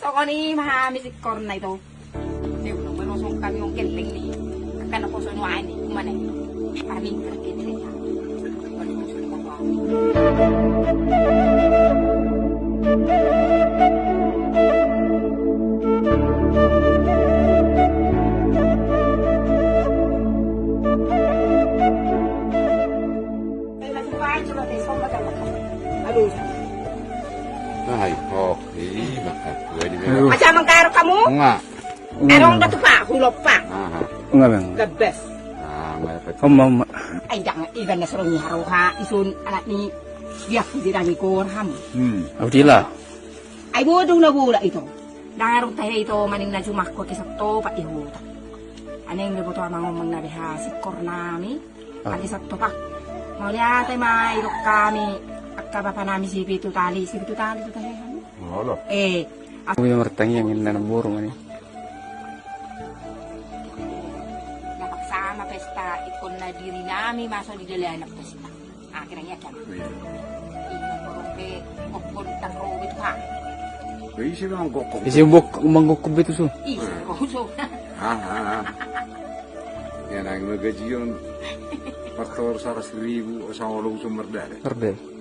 Toko ni mahami si Corna ito. Dew nang manusong kami yung kiling ni. Kakana po sa nuwain ni. Kumanay. Paraming krakit rin niya. Malusun sulit ako ako. Kaya nasupahan siya natin. So magkakak. Alusan. Ay, bakit? Pwede ba? Masamang karo ka mo? Nga. Arong dato pa, hulog pa. Aha. Nga lang. The best. Malapit. Mama. Ay, jangan iban na sarong haraw ha. Isun anak ni biyak di dami ko ham. Abdila. Ay budong na bula ito. Dangarong tayo ito maning na jumakko kisap to pa ihuta. Ano yung nabuto ang mga umang nabiha si Kornami. Pakisap to pa. Maulia tayo mailok kami. Akaba pa namin si Pitu Tali. Si Pitu Tali ito tayo. Wala. Ako yung martangi yang ina ng burong ani. Napaksama pesta ikon na diri namin maso di dalayan na pesta. Akin ang yakan. Ina porong pe okon tako ito ha. Isi bang gokok? Isi buk manggukub itu su. Isa ko so. Yan ang magaji yun. 400,000 sa ulong sumerdari. Perde.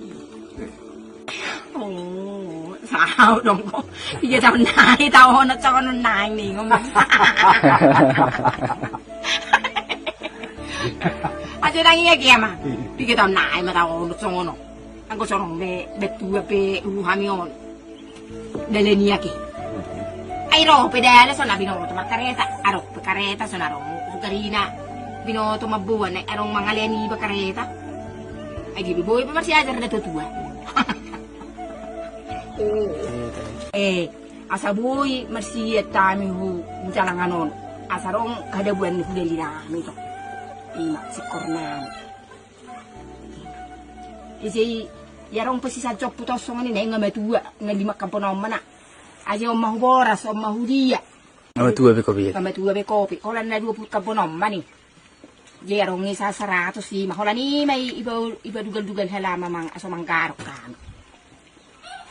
Oh, sao dong ko. Iya tao nai tao na tao no nai ni ngom. Aja nang iya kiama. Iya tao nai ma tao no songo no. Ang ko sorong betu be hamion. Dale niya ki. Ay ro pedale so na binoto makareta. Aro kareta so na ro sugarina. Binoto mabuwan ay arong mga leni ba kareta. Ay di boy pa siya jar na tutua. Asaboy marsiyat tami hu jalangan non. Asarong kada buwan ni hudeli na mito. Si Kornan. Isi yarong pasisa jok putos so ngani nga matua nga lima kamponom mana. Aja om mahuboras om mahudia. Matua be kopi. Matua be kopi. Kolan na 20 kamponom mani. Yarong ni sa 100 si maholan ni may iba dugal-dugal halama mang aso manggarok kan.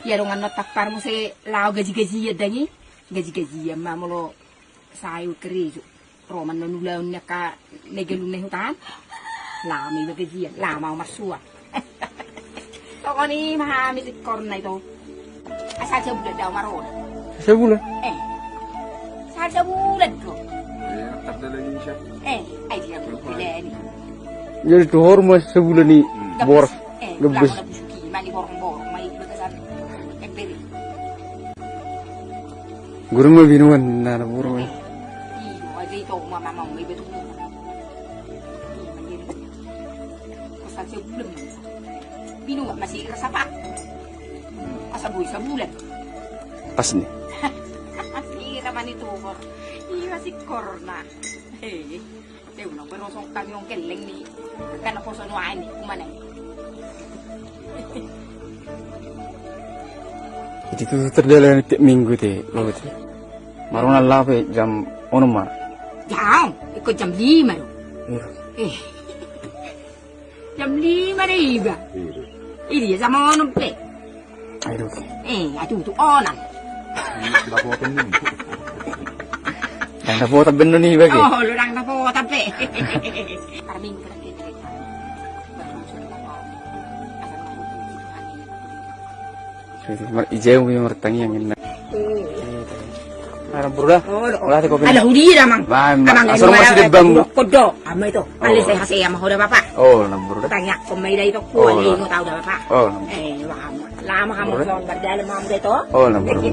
Yarong ano takpar mo si lao gaji-gaji danyi. Gaji-gaji mamulo sayo kerejo. Roman no nulaw niya ka negelun na hutan. Lami ba gaji lama masua. Toko ni mahami si Korna ito. Asal siya bulan daw maroon. Sebulan. Asal siya bulan ko. Kadala yun siya. Ay siya bulan. Jadi tuhor mas sebulan ni bor. Gebes. Lama na busuki. Mani borong-borong. May batasan. Ekberi. Guru mo binuan na burong. Iyo. Ay dito mamamang may betul mo. Asal siya bulan. Binuwa masih kasapa. Asaboy sa bulan. Pas ni. Sira man ito ko. Iya si Korna. Dew nang perosong kami yung kiling ni. Kana po sa nuwain ni. Kumanay. Jadi tu terdalam tiap minggu te. Lalu te. Maruna lape jam onoma. Jam. Ikut jam 5 lo. Jam 5 na iba. Ini sama ono pe. Aduh. Aduh tu onan. Lapotan yun. Yang dapat tak benar ni bagi. Oh, lu lang na po tape. Paraming ko lang dito. Jadi mar ijau punya martangi yang ina. Ada burda. Olah te kopi. Ala hudi ramang. Asal masih di bang. Kodo. Amo ito. Alis ay hasi ama hoda papa. Oh, na burda. Tanya ko may dai to ko ni mo tao da papa. Oh, Lama ka mo son bardala mo dito. oh, na burda.